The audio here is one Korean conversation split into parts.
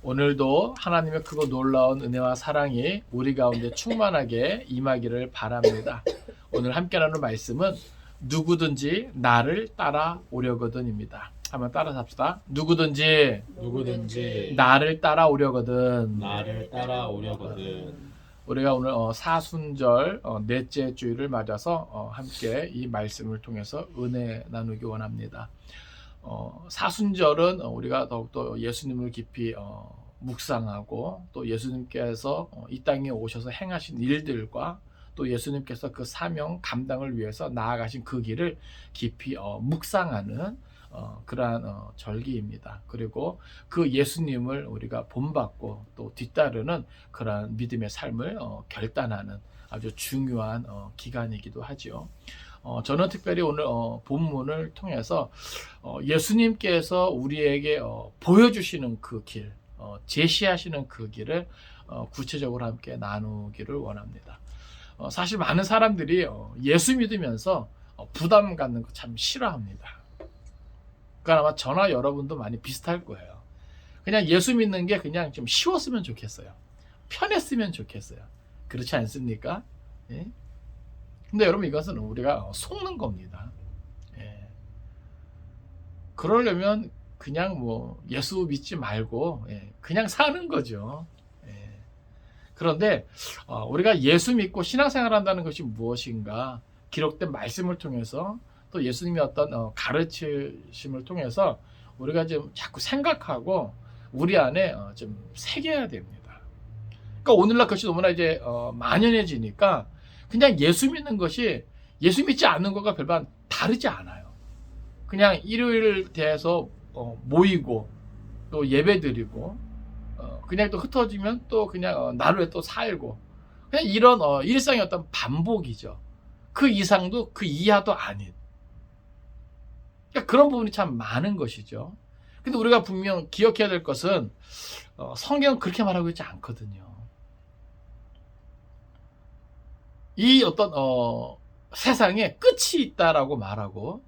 오늘도 하나님의 크고 놀라운 은혜와 사랑이 우리 가운데 충만하게 임하기를 바랍니다. 오늘 함께 나눌 말씀은 누구든지 나를 따라오려거든입니다. 한번 따라서 합시다. 누구든지 나를 따라오려거든. 우리가 오늘 사순절 넷째 주일을 맞아서 함께 이 말씀을 통해서 은혜 나누기 원합니다. 사순절은 우리가 더욱더 예수님을 깊이 묵상하고 또 예수님께서 이 땅에 오셔서 행하신 일들과 또 예수님께서 그 사명 감당을 위해서 나아가신 그 길을 깊이 묵상하는 그러한 절기입니다. 그리고 그 예수님을 우리가 본받고 또 뒤따르는 그러한 믿음의 삶을 결단하는 아주 중요한 기간이기도 하죠. 저는 특별히 오늘 본문을 통해서 예수님께서 우리에게 보여주시는 그 길, 제시하시는 그 길을 구체적으로 함께 나누기를 원합니다. 사실 많은 사람들이 예수 믿으면서 부담 갖는 거 참 싫어합니다. 그러니까 아마 저나 여러분도 많이 비슷할 거예요. 그냥 예수 믿는 게 그냥 좀 쉬웠으면 좋겠어요. 편했으면 좋겠어요. 그렇지 않습니까? 예? 근데 여러분, 이것은 우리가 속는 겁니다. 예. 그러려면 그냥 예수 믿지 말고 그냥 사는 거죠. 예. 그런데 우리가 예수 믿고 신앙생활 한다는 것이 무엇인가, 기록된 말씀을 통해서 또 예수님의 어떤 가르치심을 통해서 우리가 좀 자꾸 생각하고 우리 안에 좀 새겨야 됩니다. 그러니까 오늘날 그것이 너무나 이제 만연해지니까 그냥 예수 믿는 것이 예수 믿지 않는 것과 별반 다르지 않아요. 그냥 일요일 대해서 모이고 또 예배 드리고 그냥 또 흩어지면 또 그냥 나루에 또 살고, 그냥 이런 일상의 어떤 반복이죠. 그 이상도 그 이하도 아닌, 그러니까 그런 부분이 참 많은 것이죠. 근데 우리가 분명 기억해야 될 것은 성경은 그렇게 말하고 있지 않거든요. 이 어떤 세상에 끝이 있다라고 말하고,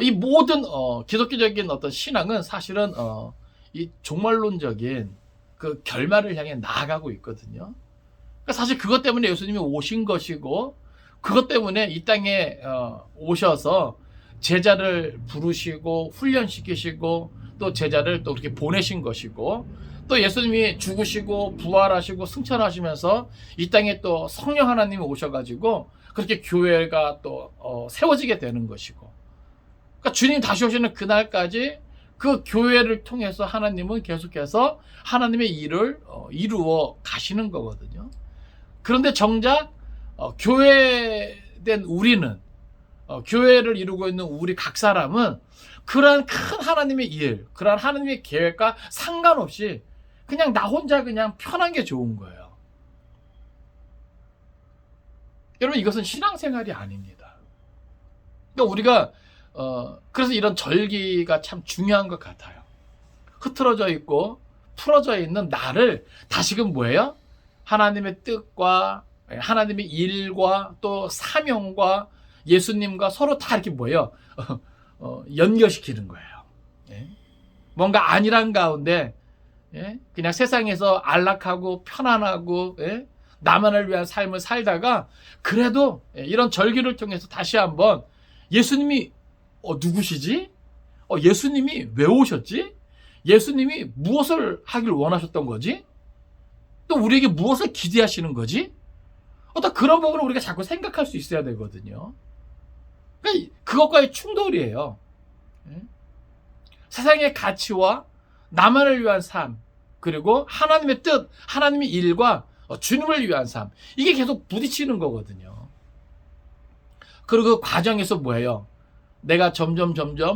이 모든 기독교적인 어떤 신앙은 사실은 이 종말론적인 그 결말을 향해 나아가고 있거든요. 그러니까 사실 그것 때문에 예수님이 오신 것이고, 그것 때문에 이 땅에 오셔서 제자를 부르시고 훈련시키시고 또 제자를 또 그렇게 보내신 것이고, 또 예수님이 죽으시고 부활하시고 승천하시면서 이 땅에 또 성령 하나님이 오셔가지고 그렇게 교회가 또 세워지게 되는 것이고, 그러니까 주님 다시 오시는 그날까지 그 교회를 통해서 하나님은 계속해서 하나님의 일을 이루어 가시는 거거든요. 그런데 정작 교회된 우리는, 교회를 이루고 있는 우리 각 사람은 그러한 큰 하나님의 일, 그러한 하나님의 계획과 상관없이 그냥 나 혼자 그냥 편한 게 좋은 거예요. 여러분, 이것은 신앙생활이 아닙니다. 그러니까 우리가 그래서 이런 절기가 참 중요한 것 같아요. 흐트러져 있고 풀어져 있는 나를 다시금 뭐예요? 하나님의 뜻과 하나님의 일과 또 사명과 예수님과 서로 다 이렇게 뭐예요? 연결시키는 거예요. 예? 뭔가 안일한 가운데 그냥 세상에서 안락하고 편안하고 나만을 위한 삶을 살다가 그래도 이런 절기를 통해서 다시 한번 예수님이 누구시지? 예수님이 왜 오셨지? 예수님이 무엇을 하길 원하셨던 거지? 또 우리에게 무엇을 기대하시는 거지? 어떤 그런 부분을 우리가 자꾸 생각할 수 있어야 되거든요. 그러니까 그것과의 충돌이에요. 세상의 가치와 나만을 위한 삶, 그리고 하나님의 뜻, 하나님의 일과 주님을 위한 삶, 이게 계속 부딪히는 거거든요. 그리고 그 과정에서 뭐예요? 내가 점점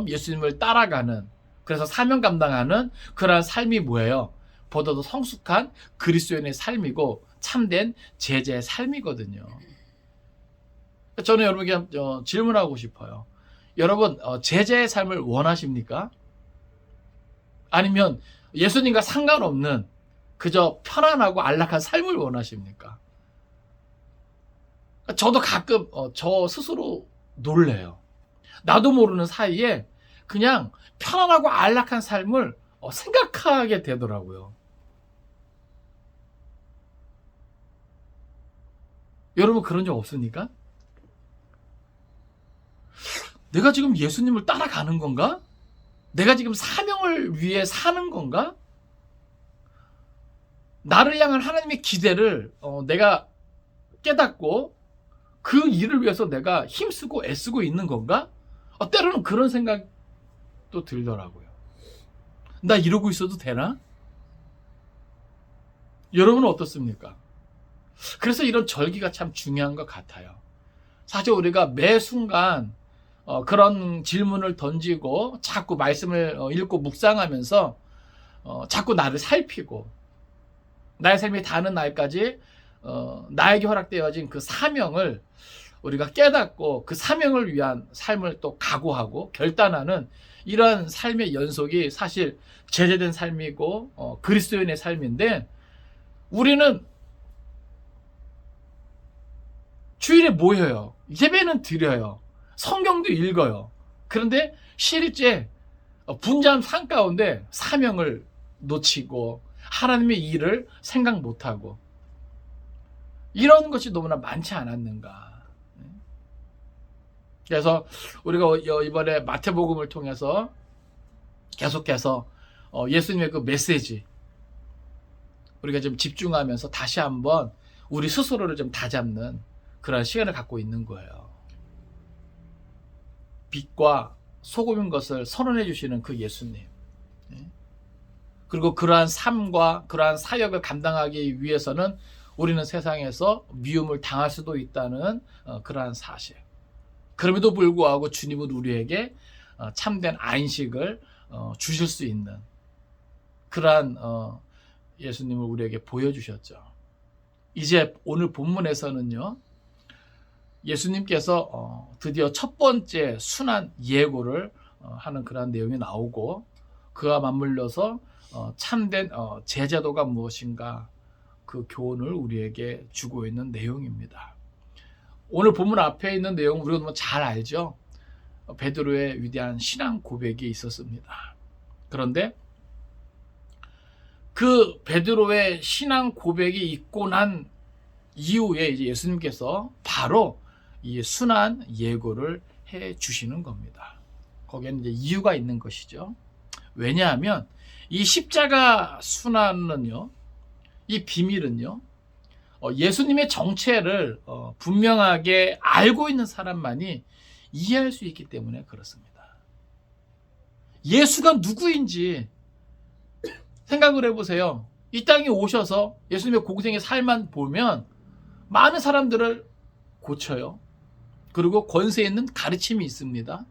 예수님을 따라가는, 그래서 사명 감당하는 그러한 삶이 뭐예요? 보다도 성숙한 그리스도인의 삶이고 참된 제자의 삶이거든요. 저는 여러분에게 질문하고 싶어요. 여러분, 제자의 삶을 원하십니까? 아니면 예수님과 상관없는 그저 편안하고 안락한 삶을 원하십니까? 저도 가끔 저 스스로 놀래요. 나도 모르는 사이에 그냥 편안하고 안락한 삶을 생각하게 되더라고요. 여러분 그런 적 없습니까? 내가 지금 예수님을 따라가는 건가? 내가 지금 사명을 위해 사는 건가? 나를 향한 하나님의 기대를 내가 깨닫고 그 일을 위해서 내가 힘쓰고 애쓰고 있는 건가? 때로는 그런 생각도 들더라고요. 나 이러고 있어도 되나? 여러분은 어떻습니까? 그래서 이런 절기가 참 중요한 것 같아요. 사실 우리가 매 순간 그런 질문을 던지고 자꾸 말씀을 읽고 묵상하면서 자꾸 나를 살피고 나의 삶이 다하는 날까지 나에게 허락되어진 그 사명을 우리가 깨닫고 그 사명을 위한 삶을 또 각오하고 결단하는 이러한 삶의 연속이 사실 제재된 삶이고 그리스도인의 삶인데, 우리는 주일에 모여요. 예배는 드려요. 성경도 읽어요. 그런데 실제 분주한 삶 가운데 사명을 놓치고 하나님의 일을 생각 못하고 이런 것이 너무나 많지 않았는가. 그래서 우리가 이번에 마태복음을 통해서 계속해서 예수님의 그 메시지 우리가 좀 집중하면서 다시 한번 우리 스스로를 좀 다잡는 그런 시간을 갖고 있는 거예요. 빛과 소금인 것을 선언해 주시는 그 예수님, 그리고 그러한 삶과 그러한 사역을 감당하기 위해서는 우리는 세상에서 미움을 당할 수도 있다는 그러한 사실. 그럼에도 불구하고 주님은 우리에게 참된 안식을 주실 수 있는 그러한 예수님을 우리에게 보여주셨죠. 이제 오늘 본문에서는요, 예수님께서 드디어 첫 번째 순환 예고를 하는 그러한 내용이 나오고, 그와 맞물려서 참된 제자도가 무엇인가 그 교훈을 우리에게 주고 있는 내용입니다. 오늘 본문 앞에 있는 내용은 우리가 너무 잘 알죠. 베드로의 위대한 신앙 고백이 있었습니다. 그런데 그 베드로의 신앙 고백이 있고 난 이후에 이제 예수님께서 바로 이 순환 예고를 해 주시는 겁니다. 거기에는 이제 이유가 있는 것이죠. 왜냐하면 이 십자가 순환은요, 이 비밀은요, 예수님의 정체를 분명하게 알고 있는 사람만이 이해할 수 있기 때문에 그렇습니다. 예수가 누구인지 생각을 해보세요. 이 땅에 오셔서 예수님의 공생의 삶만 보면 많은 사람들을 고쳐요. 그리고 권세 있는 가르침이 있습니다.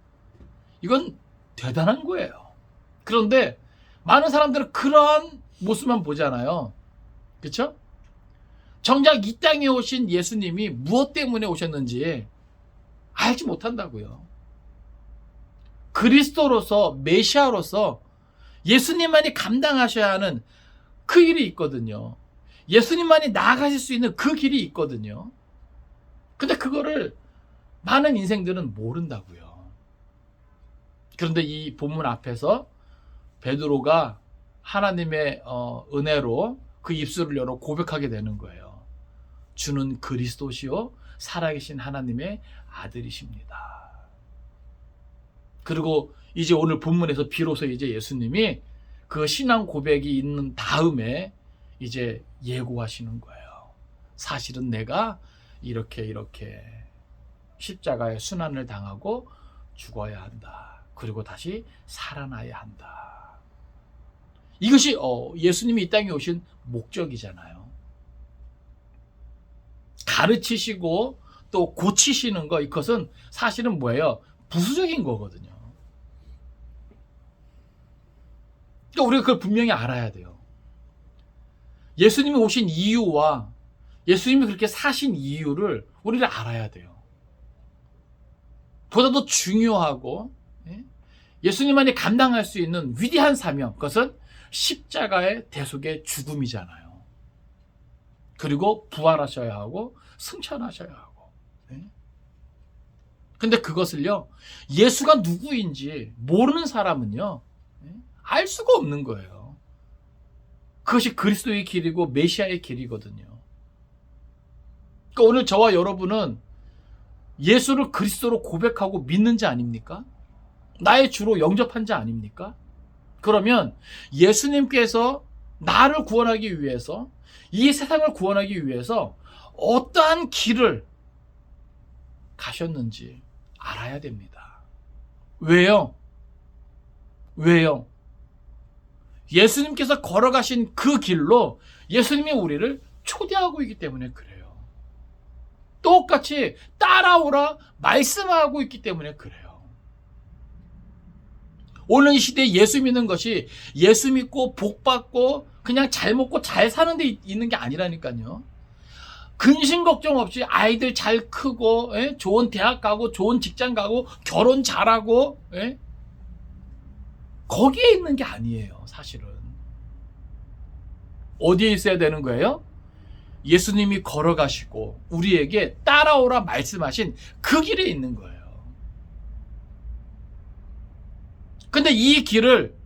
이건 대단한 거예요. 그런데 많은 사람들은 그러한 모습만 보잖아요. 그렇죠? 정작 이 땅에 오신 예수님이 무엇 때문에 오셨는지 알지 못한다고요. 그리스도로서, 메시아로서 예수님만이 감당하셔야 하는 그 일이 있거든요. 예수님만이 나아가실 수 있는 그 길이 있거든요. 근데 그거를 많은 인생들은 모른다고요. 그런데 이 본문 앞에서 베드로가 하나님의 은혜로 그 입술을 열어 고백하게 되는 거예요. 주는 그리스도시요 살아계신 하나님의 아들이십니다. 그리고 이제 오늘 본문에서 비로소 이제 예수님이 그 신앙 고백이 있는 다음에 이제 예고하시는 거예요. 사실은 내가 이렇게 십자가의 순환을 당하고 죽어야 한다. 그리고 다시 살아나야 한다. 이것이 예수님이 이 땅에 오신 목적이잖아요. 가르치시고 또 고치시는 거, 이것은 사실은 뭐예요? 부수적인 거거든요. 그러니까 우리가 그걸 분명히 알아야 돼요. 예수님이 오신 이유와 예수님이 그렇게 사신 이유를 우리를 알아야 돼요. 보다 더 중요하고 예수님만이 감당할 수 있는 위대한 사명, 그것은 십자가의 대속의 죽음이잖아요. 그리고 부활하셔야 하고 승천하셔야 하고. 근데 그것을요, 예수가 누구인지 모르는 사람은요, 알 수가 없는 거예요. 그것이 그리스도의 길이고 메시아의 길이거든요. 그러니까 그러니까 오늘 저와 여러분은 예수를 그리스도로 고백하고 믿는 자 아닙니까? 나의 주로 영접한 자 아닙니까? 그러면 예수님께서 나를 구원하기 위해서, 이 세상을 구원하기 위해서 어떠한 길을 가셨는지 알아야 됩니다. 왜요? 왜요? 예수님께서 걸어가신 그 길로 예수님이 우리를 초대하고 있기 때문에 그래요. 똑같이 따라오라 말씀하고 있기 때문에 그래요. 오늘 이 시대에 예수 믿는 것이 예수 믿고 복 받고 그냥 잘 먹고 잘 사는 데 있는 게 아니라니까요. 근심 걱정 없이 아이들 잘 크고, 좋은 대학 가고 좋은 직장 가고 결혼 잘하고, 거기에 있는 게 아니에요. 사실은 어디에 있어야 되는 거예요? 예수님이 걸어가시고 우리에게 따라오라 말씀하신 그 길에 있는 거예요. 근데 이 길을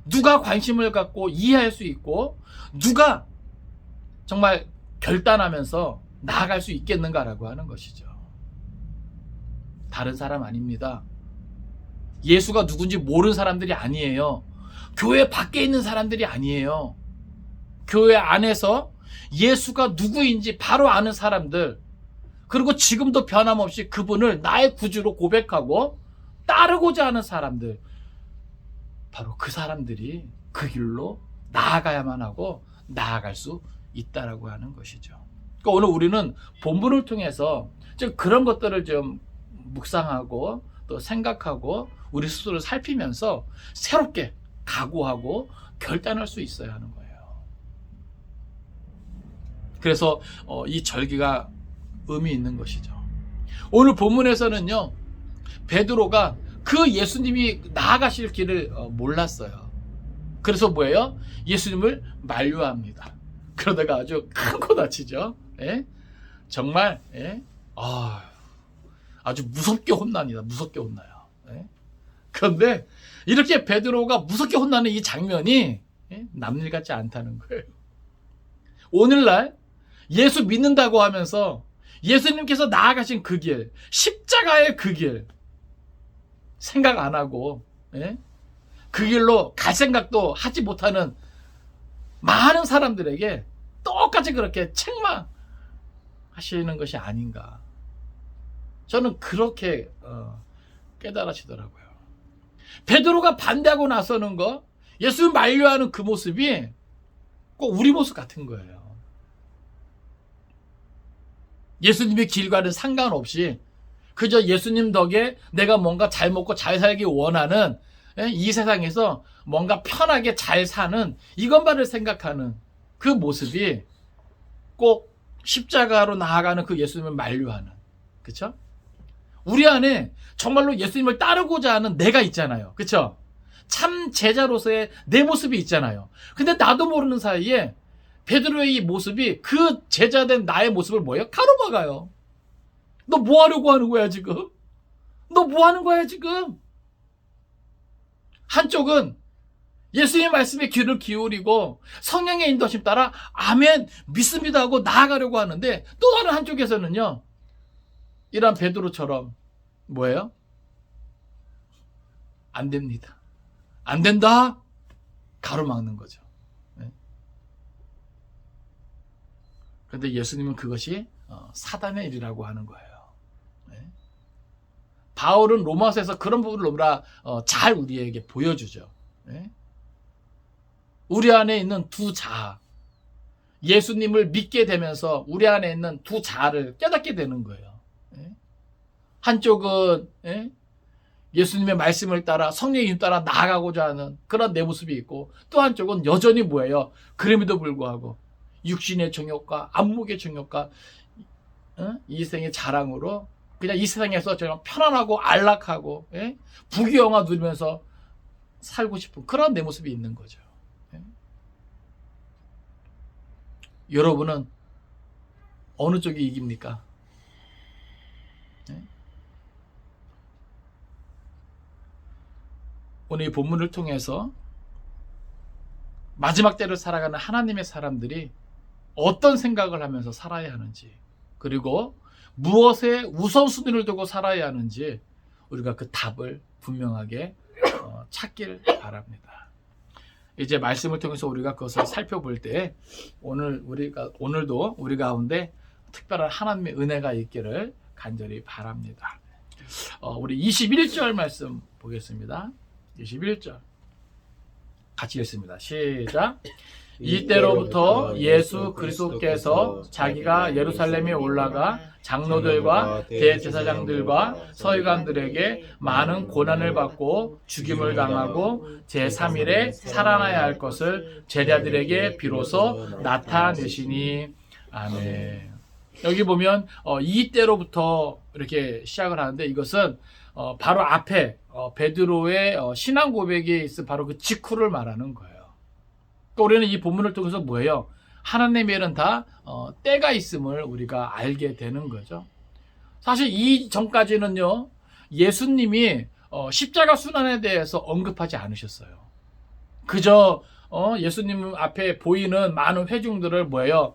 누가 관심을 갖고 이해할 수 있고 누가 정말 결단하면서 나아갈 수 있겠는가라고 하는 것이죠. 다른 사람 아닙니다. 예수가 누군지 모르는 사람들이 아니에요. 교회 밖에 있는 사람들이 아니에요. 교회 안에서 예수가 누구인지 바로 아는 사람들, 그리고 지금도 변함없이 그분을 나의 구주로 고백하고 따르고자 하는 사람들, 바로 그 사람들이 그 길로 나아가야만 하고 나아갈 수 있다라고 하는 것이죠. 그러니까 오늘 우리는 본문을 통해서 좀 그런 것들을 좀 묵상하고 또 생각하고 우리 스스로를 살피면서 새롭게 각오하고 결단할 수 있어야 하는 거예요. 그래서 이 절기가 의미 있는 것이죠. 오늘 본문에서는요, 베드로가 그 예수님이 나아가실 길을 몰랐어요. 그래서 뭐예요? 예수님을 만류합니다. 그러다가 아주 큰 코 다치죠. 정말 아주 무섭게 혼납니다. 무섭게 혼나요. 그런데 이렇게 베드로가 무섭게 혼나는 이 장면이 남일 같지 않다는 거예요. 오늘날 예수 믿는다고 하면서 예수님께서 나아가신 그 길, 십자가의 그 길 생각 안 하고 그 길로 갈 생각도 하지 못하는 많은 사람들에게 똑같이 그렇게 책망하시는 것이 아닌가. 저는 그렇게 깨달아지더라고요. 베드로가 반대하고 나서는 거, 예수를 만류하는 그 모습이 꼭 우리 모습 같은 거예요. 예수님의 길과는 상관없이 그저 예수님 덕에 내가 뭔가 잘 먹고 잘 살기 원하는, 이 세상에서 뭔가 편하게 잘 사는 이것만을 생각하는 그 모습이 꼭 십자가로 나아가는 그 예수님을 만류하는, 그렇죠? 우리 안에 정말로 예수님을 따르고자 하는 내가 있잖아요. 그렇죠? 참 제자로서의 내 모습이 있잖아요. 근데 나도 모르는 사이에 베드로의 이 모습이 그 제자된 나의 모습을 뭐예요? 가로막아요. 너 뭐 하려고 하는 거야 지금? 너 뭐 하는 거야 지금? 한쪽은 예수님의 말씀에 귀를 기울이고 성령의 인도심 따라 아멘 믿습니다 하고 나아가려고 하는데, 또 다른 한쪽에서는요, 이런 베드로처럼 뭐예요? 안 됩니다. 안 된다. 가로막는 거죠. 그런데 예수님은 그것이 사단의 일이라고 하는 거예요. 바울은 로마서에서 그런 부분을 너무나 잘 우리에게 보여주죠. 우리 안에 있는 두 자아, 예수님을 믿게 되면서 우리 안에 있는 두 자아를 깨닫게 되는 거예요. 한쪽은 예수님의 말씀을 따라 성령의 힘 따라 나아가고자 하는 그런 내 모습이 있고, 또 한쪽은 여전히 뭐예요? 그럼에도 불구하고 육신의 정욕과 안목의 정욕과 이 생의 자랑으로 그냥 이 세상에서 정말 편안하고 안락하고 부귀영화 누리면서 살고 싶은 그런 내 모습이 있는 거죠. 여러분은 어느 쪽이 이깁니까? 오늘 이 본문을 통해서 마지막 때를 살아가는 하나님의 사람들이 어떤 생각을 하면서 살아야 하는지, 그리고 무엇에 우선순위를 두고 살아야 하는지 우리가 그 답을 분명하게 찾길 바랍니다. 이제 말씀을 통해서 우리가 그것을 살펴볼 때 오늘도 우리 가운데 특별한 하나님의 은혜가 있기를 간절히 바랍니다. 우리 21절 말씀 보겠습니다. 21절 같이 읽습니다. 시작. 이때로부터 예수 그리스도께서 자기가 예루살렘에 올라가 장로들과 대제사장들과 서기관들에게 많은 고난을 받고 죽임을 당하고 제3일에 살아나야 할 것을 제자들에게 비로소 나타내시니. 아멘. 여기 보면 이때로부터 이렇게 시작을 하는데 이것은 바로 앞에 베드로의 신앙 고백에 있을 바로 그 직후를 말하는 거예요. 그러니까 우리는 이 본문을 통해서 뭐예요? 하나님의 일은 다 때가 있음을 우리가 알게 되는 거죠. 사실 이 전까지는요, 예수님이 십자가 순환에 대해서 언급하지 않으셨어요. 그저 예수님 앞에 보이는 많은 회중들을 뭐예요?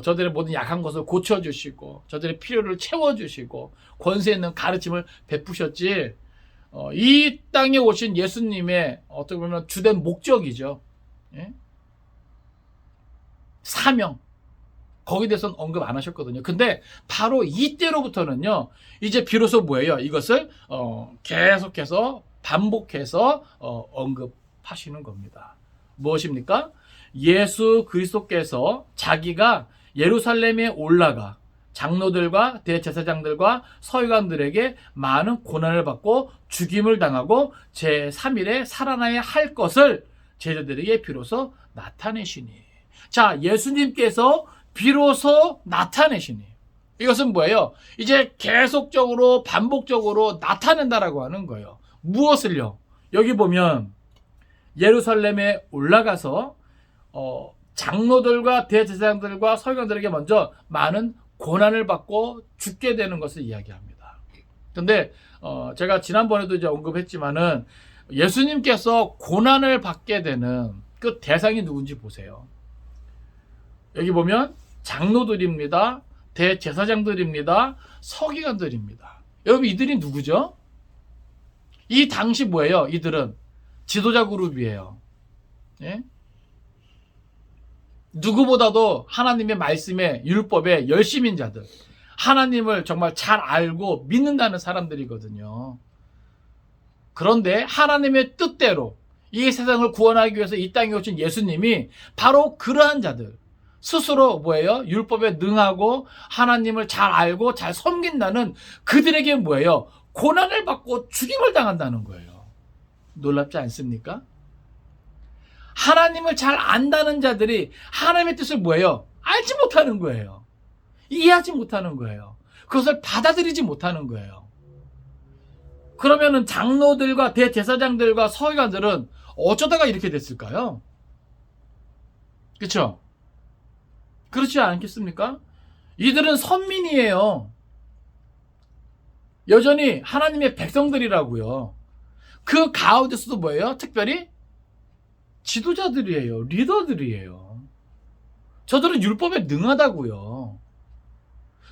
저들의 모든 약한 것을 고쳐주시고 저들의 필요를 채워주시고 권세 있는 가르침을 베푸셨지, 이 땅에 오신 예수님의 어떻게 보면 주된 목적이죠. 예? 사명, 거기에 대해서는 언급 안 하셨거든요. 근데 바로 이때로부터는요, 이제 비로소 뭐예요? 이것을 계속해서 반복해서 언급하시는 겁니다. 무엇입니까? 예수 그리스도께서 자기가 예루살렘에 올라가 장로들과 대제사장들과 서기관들에게 많은 고난을 받고 죽임을 당하고 제3일에 살아나야 할 것을 제자들에게 비로소 나타내시니. 자, 예수님께서 비로소 나타내시니. 이것은 뭐예요? 이제 계속적으로 반복적으로 나타낸다라고 하는 거예요. 무엇을요? 여기 보면 예루살렘에 올라가서 장로들과 대제사장들과 서기관들에게 먼저 많은 고난을 받고 죽게 되는 것을 이야기합니다. 그런데 제가 지난번에도 이제 언급했지만은 예수님께서 고난을 받게 되는 그 대상이 누군지 보세요. 여기 보면 장로들입니다. 대제사장들입니다. 서기관들입니다. 여러분, 이들이 누구죠? 이 당시 뭐예요? 이들은 지도자 그룹이에요. 예? 누구보다도 하나님의 말씀에, 율법에 열심인 자들, 하나님을 정말 잘 알고 믿는다는 사람들이거든요. 그런데 하나님의 뜻대로 이 세상을 구원하기 위해서 이 땅에 오신 예수님이 바로 그러한 자들, 스스로 뭐예요? 율법에 능하고 하나님을 잘 알고 잘 섬긴다는 그들에게 뭐예요? 고난을 받고 죽임을 당한다는 거예요. 놀랍지 않습니까? 하나님을 잘 안다는 자들이 하나님의 뜻을 뭐예요? 알지 못하는 거예요. 이해하지 못하는 거예요. 그것을 받아들이지 못하는 거예요. 그러면은 장로들과 대제사장들과 서기관들은 어쩌다가 이렇게 됐을까요? 그렇죠? 그렇지 않겠습니까? 이들은 선민이에요. 여전히 하나님의 백성들이라고요. 그 가운데서도 뭐예요? 특별히 지도자들이에요. 리더들이에요. 저들은 율법에 능하다고요.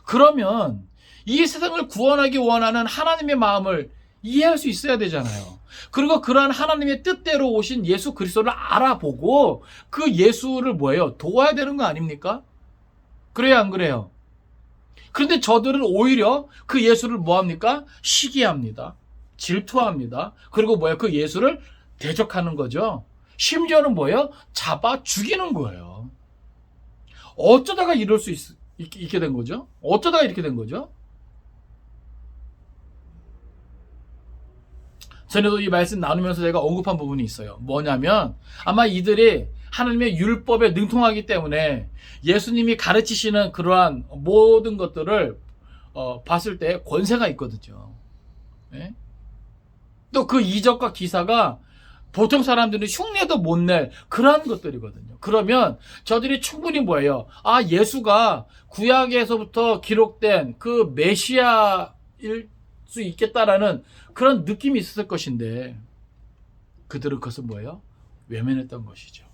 그러면 이 세상을 구원하기 원하는 하나님의 마음을 이해할 수 있어야 되잖아요. 그리고 그러한 하나님의 뜻대로 오신 예수 그리스도를 알아보고 그 예수를 뭐예요? 도와야 되는 거 아닙니까? 그래요, 안 그래요? 그런데 저들은 오히려 그 예수를 뭐합니까? 시기합니다. 질투합니다. 그리고 뭐예요? 그 예수를 대적하는 거죠. 심지어는 뭐예요? 잡아 죽이는 거예요. 어쩌다가 이럴 수 있게 된 거죠? 어쩌다가 이렇게 된 거죠? 전에도 이 말씀 나누면서 제가 언급한 부분이 있어요. 뭐냐면 아마 이들이 하나님의 율법에 능통하기 때문에 예수님이 가르치시는 그러한 모든 것들을 봤을 때 권세가 있거든요. 네? 또 그 이적과 기사가 보통 사람들은 흉내도 못 낼 그러한 것들이거든요. 그러면 저들이 충분히 뭐예요? 아, 예수가 구약에서부터 기록된 그 메시아일 수 있겠다라는 그런 느낌이 있었을 것인데 그들은 그것은 뭐예요? 외면했던 것이죠.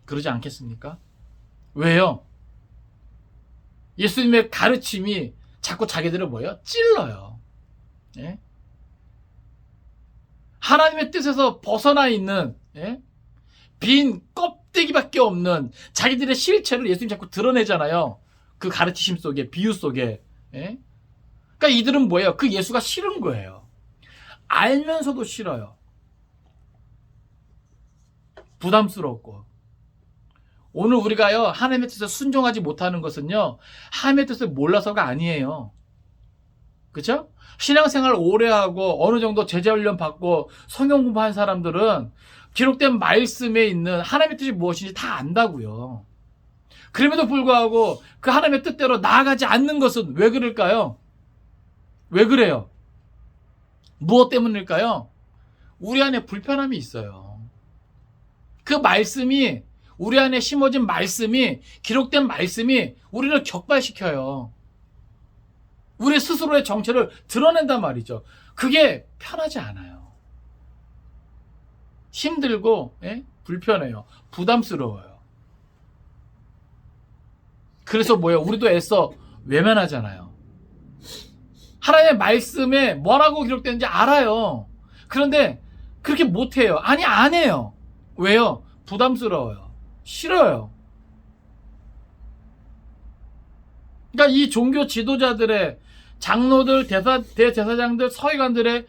그러지 않겠습니까? 왜요? 예수님의 가르침이 자꾸 자기들을 뭐예요? 찔러요. 예? 하나님의 뜻에서 벗어나 있는, 예? 빈 껍데기밖에 없는 자기들의 실체를 예수님이 자꾸 드러내잖아요. 그 가르치심 속에, 비유 속에. 예? 그러니까 이들은 뭐예요? 그 예수가 싫은 거예요. 알면서도 싫어요. 부담스럽고. 오늘 우리가요, 하나님의 뜻에 순종하지 못하는 것은요, 하나님의 뜻을 몰라서가 아니에요. 그죠? 신앙생활 오래 하고 어느 정도 제자훈련 받고 성경 공부한 사람들은 기록된 말씀에 있는 하나님의 뜻이 무엇인지 다 안다고요. 그럼에도 불구하고 그 하나님의 뜻대로 나아가지 않는 것은 왜 그럴까요? 왜 그래요? 무엇 때문일까요? 우리 안에 불편함이 있어요. 그 말씀이, 우리 안에 심어진 말씀이, 기록된 말씀이 우리를 격발시켜요. 우리 스스로의 정체를 드러낸단 말이죠. 그게 편하지 않아요. 힘들고, 예? 불편해요. 부담스러워요. 그래서 뭐예요? 우리도 애써 외면하잖아요. 하나님의 말씀에 뭐라고 기록되는지 알아요. 그런데 그렇게 못해요. 아니, 안 해요. 왜요? 부담스러워요. 싫어요. 그러니까 이 종교 지도자들의, 장로들, 대제사장들, 서기관들의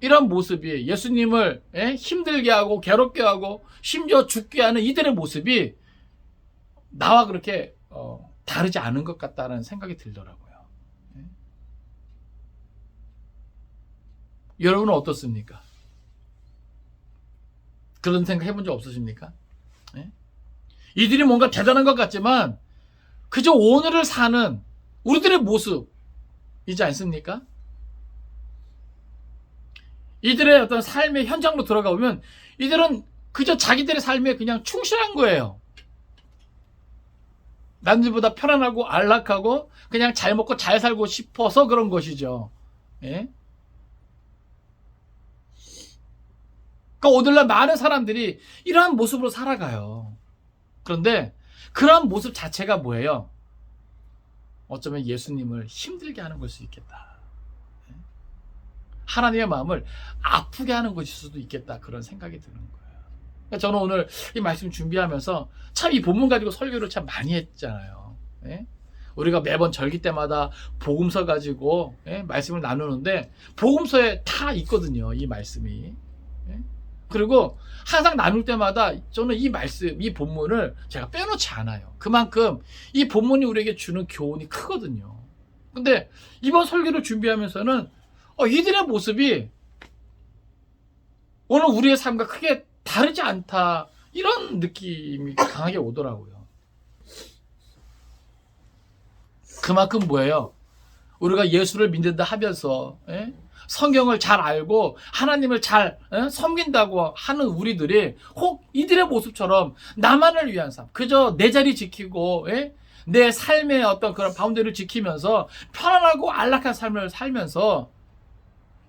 이런 모습이 예수님을 힘들게 하고 괴롭게 하고 심지어 죽게 하는 이들의 모습이 나와 그렇게 다르지 않은 것 같다는 생각이 들더라고요. 여러분은 어떻습니까? 그런 생각 해본 적 없으십니까? 이들이 뭔가 대단한 것 같지만 그저 오늘을 사는 우리들의 모습이지 않습니까? 이들의 어떤 삶의 현장으로 들어가 보면 이들은 그저 자기들의 삶에 그냥 충실한 거예요. 남들보다 편안하고 안락하고 그냥 잘 먹고 잘 살고 싶어서 그런 것이죠. 예? 그러니까 오늘날 많은 사람들이 이러한 모습으로 살아가요. 그런데 그러한 모습 자체가 뭐예요? 어쩌면 예수님을 힘들게 하는 걸 수 있겠다. 하나님의 마음을 아프게 하는 것일 수도 있겠다. 그런 생각이 드는 거예요. 그러니까 저는 오늘 이 말씀 준비하면서 참 이 본문 가지고 설교를 참 많이 했잖아요. 예? 우리가 매번 절기 때마다 복음서 가지고 말씀을 나누는데 복음서에 다 있거든요. 이 말씀이. 예? 그리고 항상 나눌 때마다 저는 이 말씀, 이 본문을 제가 빼놓지 않아요. 그만큼 이 본문이 우리에게 주는 교훈이 크거든요. 근데 이번 설교를 준비하면서는 이들의 모습이 오늘 우리의 삶과 크게 다르지 않다, 이런 느낌이 강하게 오더라고요. 그만큼 뭐예요? 우리가 예수를 믿는다 하면서 성경을 잘 알고 하나님을 잘 섬긴다고 하는 우리들이 혹 이들의 모습처럼 나만을 위한 삶, 그저 내 자리 지키고 내 삶의 어떤 그런 바운더리를 지키면서 편안하고 안락한 삶을 살면서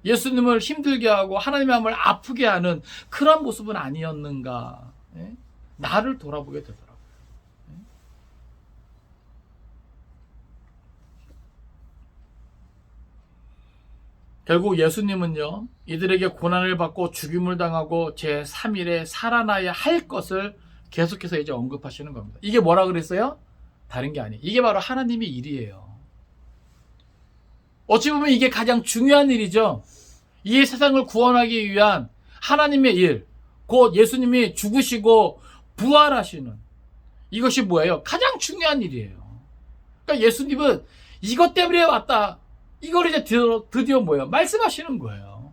예수님을 힘들게 하고 하나님의 마음을 아프게 하는 그런 모습은 아니었는가. 나를 돌아보게 되더라고요. 결국 예수님은요, 이들에게 고난을 받고 죽임을 당하고 제3일에 살아나야 할 것을 계속해서 이제 언급하시는 겁니다. 이게 뭐라 그랬어요? 다른 게 아니에요. 이게 바로 하나님의 일이에요. 어찌 보면 이게 가장 중요한 일이죠. 이 세상을 구원하기 위한 하나님의 일, 곧 예수님이 죽으시고 부활하시는 이것이 뭐예요? 가장 중요한 일이에요. 그러니까 예수님은 이것 때문에 왔다. 이걸 이제 드디어 뭐예요? 말씀하시는 거예요.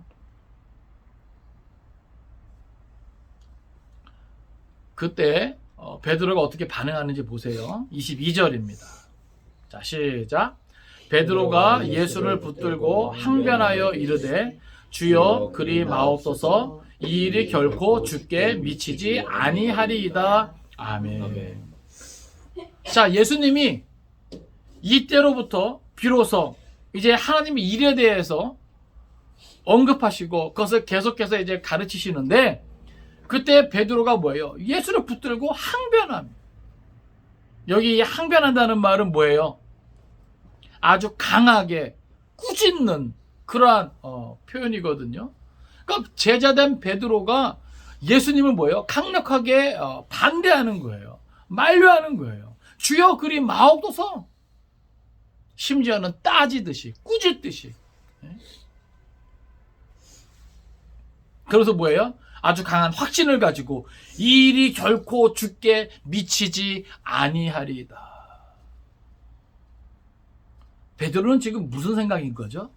그때 베드로가 어떻게 반응하는지 보세요. 22절입니다. 자, 시작. 베드로가 예수를 붙들고 항변하여 이르되 주여 그리 마옵소서, 이 일이 결코 주께 미치지 아니하리이다. 아멘. 자, 예수님이 이때로부터 비로소 이제 하나님의 일에 대해서 언급하시고 그것을 계속해서 이제 가르치시는데, 그때 베드로가 뭐예요? 예수를 붙들고 항변합니다. 여기 항변한다는 말은 뭐예요? 아주 강하게 꾸짖는 그러한 표현이거든요. 그러니까 제자된 베드로가 예수님을 뭐예요? 강력하게 반대하는 거예요. 만류하는 거예요. 주여 그리 마옵소서. 심지어는 따지듯이 꾸짖듯이. 그래서 뭐예요? 아주 강한 확신을 가지고 이 일이 결코 주께 미치지 아니하리이다. 베드로는 지금 무슨 생각인 거죠?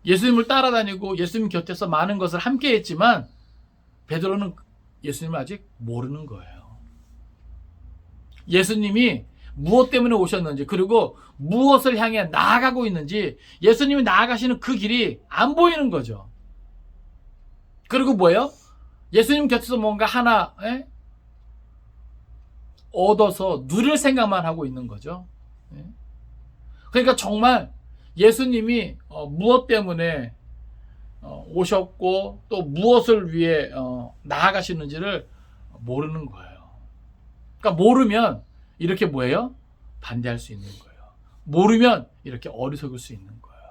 예수님을 따라다니고 예수님 곁에서 많은 것을 함께 했지만 베드로는 예수님을 아직 모르는 거예요. 예수님이 무엇 때문에 오셨는지, 그리고 무엇을 향해 나아가고 있는지, 예수님이 나아가시는 그 길이 안 보이는 거죠. 그리고 뭐예요? 예수님 곁에서 뭔가 하나 얻어서 누릴 생각만 하고 있는 거죠. 그러니까 정말 예수님이 무엇 때문에 오셨고 또 무엇을 위해 나아가시는지를 모르는 거예요. 그러니까 모르면 이렇게 뭐예요? 반대할 수 있는 거예요. 모르면 이렇게 어리석을 수 있는 거예요.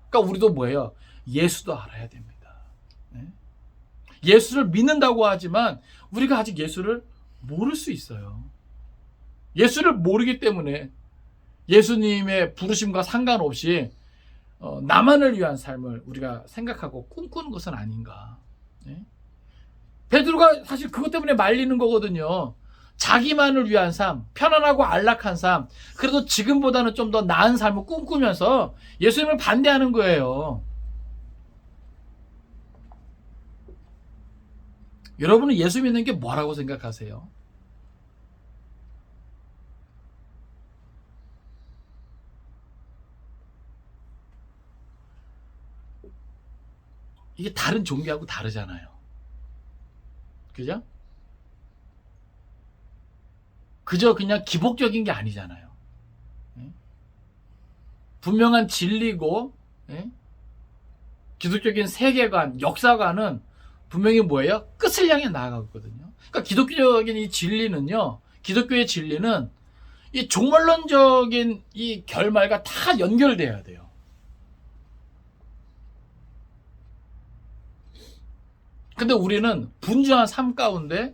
그러니까 우리도 뭐예요? 예수도 알아야 됩니다. 예수를 믿는다고 하지만 우리가 아직 예수를 모를 수 있어요. 예수를 모르기 때문에 예수님의 부르심과 상관없이 나만을 위한 삶을 우리가 생각하고 꿈꾸는 것은 아닌가. 베드로가 사실 그것 때문에 말리는 거거든요. 자기만을 위한 삶, 편안하고 안락한 삶, 그래도 지금보다는 좀 더 나은 삶을 꿈꾸면서 예수님을 반대하는 거예요. 여러분은 예수 믿는 게 뭐라고 생각하세요? 이게 다른 종교하고 다르잖아요. 그죠? 그저 그냥 기복적인 게 아니잖아요. 분명한 진리고 기독적인 세계관, 역사관은 분명히 뭐예요? 끝을 향해 나아가거든요. 그러니까 기독교적인 이 진리는요, 기독교의 진리는 이 종말론적인 이 결말과 다 연결돼야 돼요. 근데 우리는 분주한 삶 가운데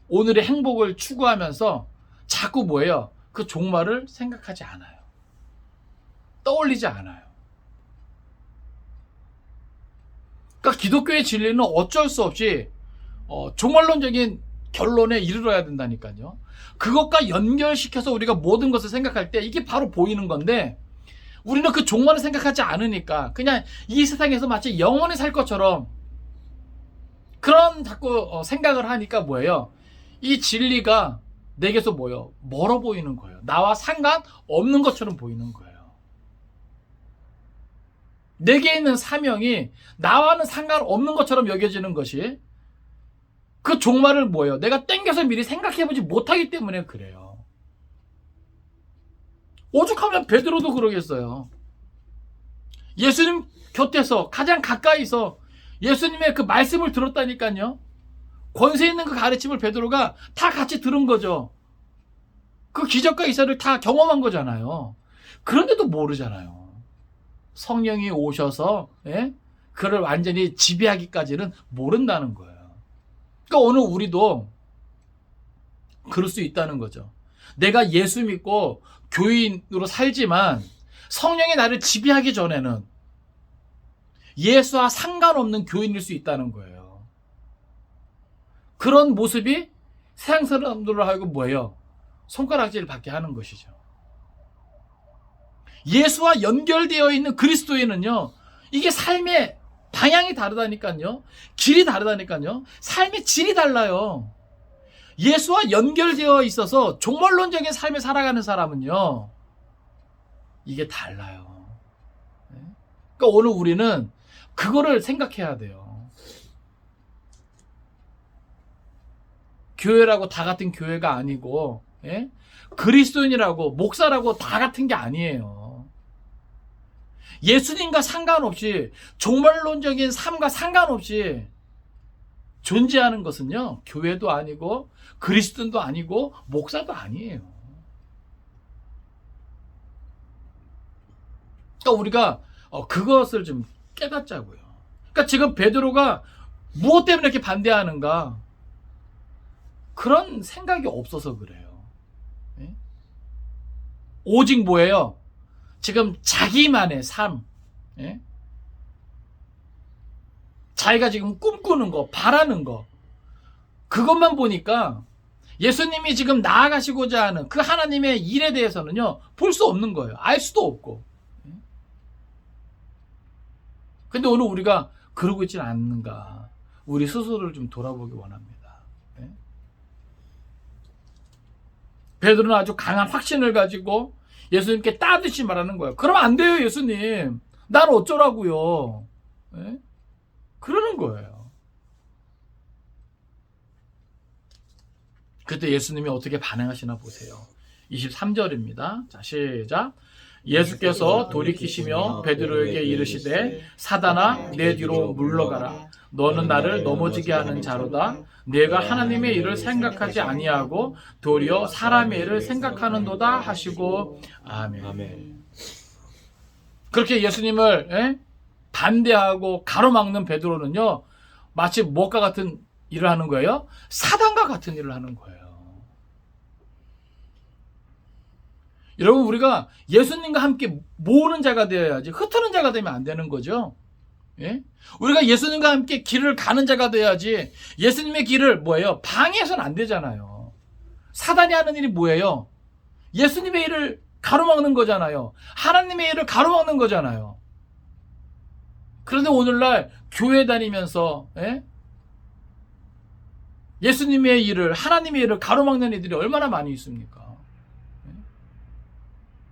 오늘의 행복을 추구하면서 자꾸 뭐예요? 그 종말을 생각하지 않아요. 떠올리지 않아요. 그러니까 기독교의 진리는 어쩔 수 없이 종말론적인 결론에 이르러야 된다니까요. 그것과 연결시켜서 우리가 모든 것을 생각할 때 이게 바로 보이는 건데, 우리는 그 종말을 생각하지 않으니까 그냥 이 세상에서 마치 영원히 살 것처럼 그런 자꾸 생각을 하니까 뭐예요? 이 진리가 내게서 뭐예요? 멀어 보이는 거예요. 나와 상관없는 것처럼 보이는 거예요. 내게 있는 사명이 나와는 상관없는 것처럼 여겨지는 것이 그 종말을 뭐예요? 내가 땡겨서 미리 생각해보지 못하기 때문에 그래요. 오죽하면 베드로도 그러겠어요. 예수님 곁에서 가장 가까이서 예수님의 그 말씀을 들었다니까요. 권세 있는 그 가르침을 베드로가 다 같이 들은 거죠. 그 기적과 이사를 다 경험한 거잖아요. 그런데도 모르잖아요. 성령이 오셔서 그를 완전히 지배하기까지는 모른다는 거예요. 그러니까 오늘 우리도 그럴 수 있다는 거죠. 내가 예수 믿고 교인으로 살지만 성령이 나를 지배하기 전에는 예수와 상관없는 교인일 수 있다는 거예요. 그런 모습이 세상 사람들로 하여금 뭐예요? 손가락질을 받게 하는 것이죠. 예수와 연결되어 있는 그리스도인은요, 이게 삶의 방향이 다르다니까요. 길이 다르다니까요. 삶의 질이 달라요. 예수와 연결되어 있어서 종말론적인 삶을 살아가는 사람은요, 이게 달라요. 그러니까 오늘 우리는 그거를 생각해야 돼요. 교회라고 다 같은 교회가 아니고, 그리스도인이라고 목사라고 다 같은 게 아니에요. 예수님과 상관없이, 종말론적인 삶과 상관없이 존재하는 것은요, 교회도 아니고 그리스도인도 아니고 목사도 아니에요. 그러니까 우리가 그것을 좀 깨닫자고요. 그러니까 지금 베드로가 무엇 때문에 이렇게 반대하는가? 그런 생각이 없어서 그래요. 예? 오직 뭐예요? 지금 자기만의 삶, 예? 자기가 지금 꿈꾸는 거, 바라는 거, 그것만 보니까 예수님이 지금 나아가시고자 하는 그 하나님의 일에 대해서는요, 볼 수 없는 거예요. 알 수도 없고. 근데 오늘 우리가 그러고 있지는 않는가? 우리 스스로를 좀 돌아보기 원합니다. 네? 베드로는 아주 강한 확신을 가지고 예수님께 따듯이 말하는 거예요. 그러면 안 돼요, 예수님. 난 어쩌라고요? 네? 그러는 거예요. 그때 예수님이 어떻게 반응하시나 보세요. 23절입니다. 자, 시작. 예수께서 돌이키시며 베드로에게 이르시되 사단아 내 뒤로 물러가라. 너는 나를 넘어지게 하는 자로다. 내가 하나님의 일을 생각하지 아니하고 도리어 사람의 일을 생각하는도다 하시고 아멘. 아멘. 그렇게 예수님을 반대하고 가로막는 베드로는요, 마치 무엇과 같은 일을 하는 거예요? 사단과 같은 일을 하는 거예요. 여러분, 우리가 예수님과 함께 모으는 자가 되어야지 흩트는 자가 되면 안 되는 거죠. 예? 우리가 예수님과 함께 길을 가는 자가 되어야지 예수님의 길을 뭐예요? 방해해서는 안 되잖아요. 사단이 하는 일이 뭐예요? 예수님의 일을 가로막는 거잖아요. 하나님의 일을 가로막는 거잖아요. 그런데 오늘날 교회 다니면서 예수님의 일을, 하나님의 일을 가로막는 이들이 얼마나 많이 있습니까?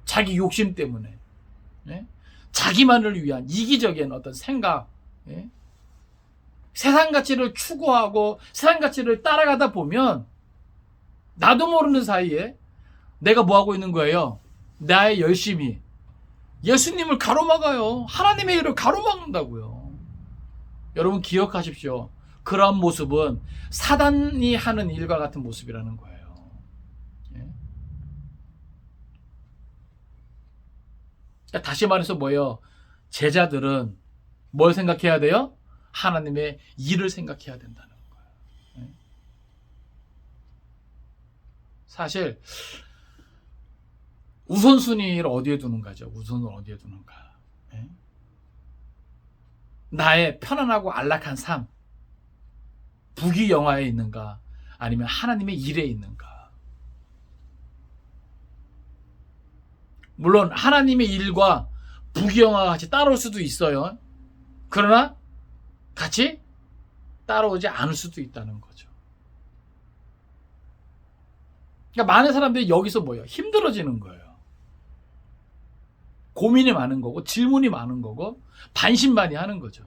자기 욕심 때문에, 자기만을 위한 이기적인 어떤 생각, 세상 가치를 추구하고 세상 가치를 따라가다 보면 나도 모르는 사이에 내가 뭐 하고 있는 거예요? 나의 열심이 예수님을 가로막아요. 하나님의 일을 가로막는다고요. 여러분 기억하십시오. 그러한 모습은 사단이 하는 일과 같은 모습이라는 거예요. 다시 말해서 뭐예요? 제자들은 뭘 생각해야 돼요? 하나님의 일을 생각해야 된다는 거예요. 사실 우선순위를 어디에 두는가죠? 우선을 어디에 두는가? 나의 편안하고 안락한 삶, 부귀영화에 있는가? 아니면 하나님의 일에 있는가? 물론 하나님의 일과 부귀영화가 같이 따라올 수도 있어요. 그러나 같이 따라오지 않을 수도 있다는 거죠. 그러니까 많은 사람들이 여기서 뭐예요? 힘들어지는 거예요. 고민이 많은 거고 질문이 많은 거고 반신반의하는 거죠.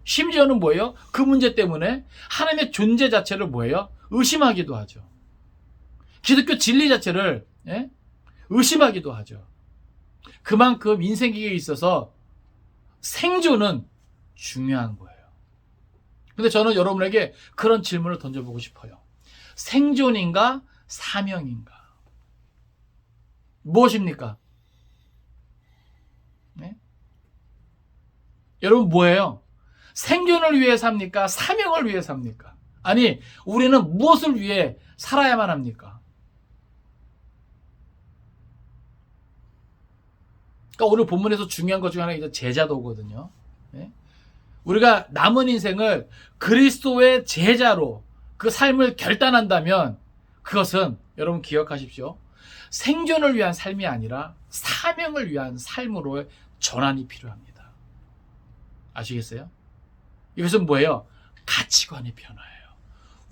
심지어는 뭐예요? 그 문제 때문에 하나님의 존재 자체를 뭐예요? 의심하기도 하죠. 기독교 진리 자체를 의심하기도 하죠. 그만큼 인생에 있어서 생존은 중요한 거예요. 근데 저는 여러분에게 그런 질문을 던져보고 싶어요. 생존인가 사명인가? 무엇입니까? 여러분 뭐예요? 생존을 위해 삽니까? 사명을 위해 삽니까? 아니, 우리는 무엇을 위해 살아야만 합니까? 그러니까 오늘 본문에서 중요한 것 중에 하나가 이제 제자도거든요. 우리가 남은 인생을 그리스도의 제자로 그 삶을 결단한다면 그것은 여러분 기억하십시오. 생존을 위한 삶이 아니라 사명을 위한 삶으로 전환이 필요합니다. 아시겠어요? 이것은 뭐예요? 가치관의 변화예요.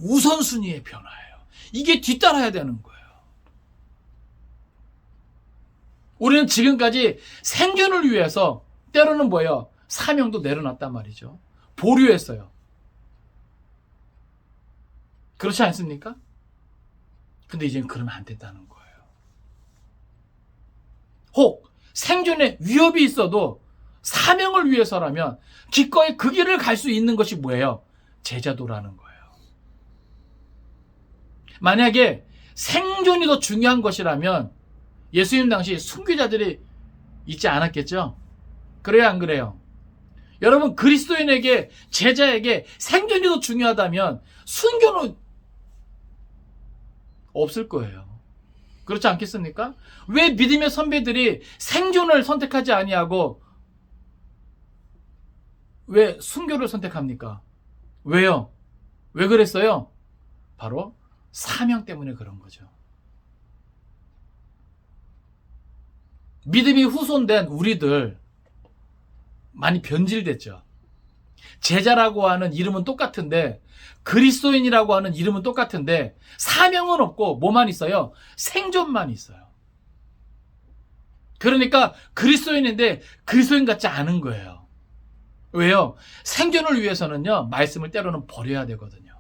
우선순위의 변화예요. 이게 뒤따라야 되는 거예요. 우리는 지금까지 생존을 위해서 때로는 뭐예요? 사명도 내려놨단 말이죠. 보류했어요. 그렇지 않습니까? 근데 이제는 그러면 안 된다는 거예요. 혹 생존에 위협이 있어도 사명을 위해서라면 기꺼이 그 길을 갈 수 있는 것이 뭐예요? 제자도라는 거예요. 만약에 생존이 더 중요한 것이라면 예수님 당시 순교자들이 있지 않았겠죠? 그래요, 안 그래요? 여러분, 그리스도인에게, 제자에게 생존이 더 중요하다면 순교는 없을 거예요. 그렇지 않겠습니까? 왜 믿음의 선배들이 생존을 선택하지 아니하고 왜 순교를 선택합니까? 왜요? 왜 그랬어요? 바로 사명 때문에 그런 거죠. 믿음이 후손된 우리들 많이 변질됐죠. 제자라고 하는 이름은 똑같은데, 그리스도인이라고 하는 이름은 똑같은데 사명은 없고 뭐만 있어요? 생존만 있어요. 그러니까 그리스도인인데 그리스도인 같지 않은 거예요. 왜요? 생존을 위해서는요, 말씀을 때로는 버려야 되거든요.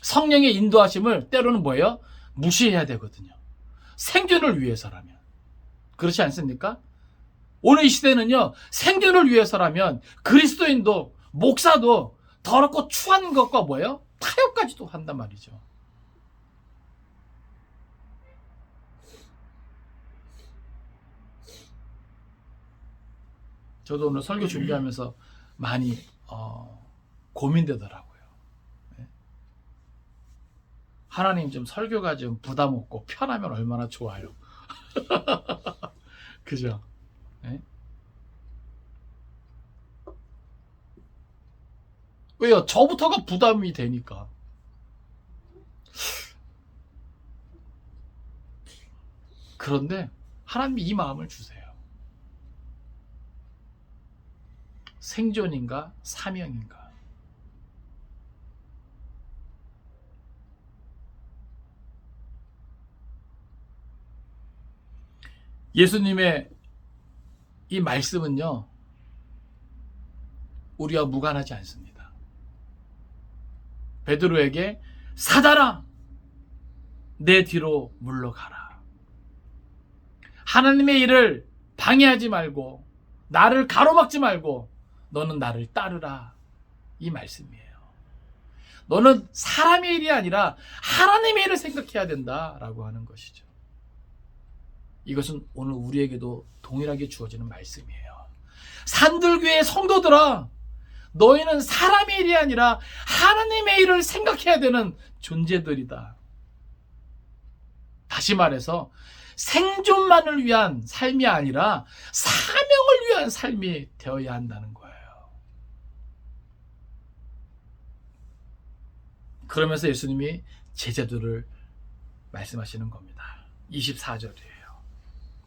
성령의 인도하심을 때로는 뭐예요? 무시해야 되거든요. 생존을 위해서라면. 그렇지 않습니까? 오늘 이 시대는요, 생존을 위해서라면 그리스도인도 목사도 더럽고 추한 것과 뭐예요? 타협까지도 한단 말이죠. 저도 오늘 설교 준비하면서 많이 고민되더라고요. 하나님, 좀 설교가 좀 부담 없고 편하면 얼마나 좋아요. 그죠? 네? 왜요? 저부터가 부담이 되니까. 그런데 하나님이 이 마음을 주세요. 생존인가 사명인가? 예수님의 이 말씀은요, 우리와 무관하지 않습니다. 베드로에게 사단아, 내 뒤로 물러가라. 하나님의 일을 방해하지 말고 나를 가로막지 말고 너는 나를 따르라. 이 말씀이에요. 너는 사람의 일이 아니라 하나님의 일을 생각해야 된다라고 하는 것이죠. 이것은 오늘 우리에게도 동일하게 주어지는 말씀이에요. 산들교회 성도들아, 너희는 사람의 일이 아니라 하나님의 일을 생각해야 되는 존재들이다. 다시 말해서 생존만을 위한 삶이 아니라 사명을 위한 삶이 되어야 한다는 거예요. 그러면서 예수님이 제자들을 말씀하시는 겁니다. 24절이에요.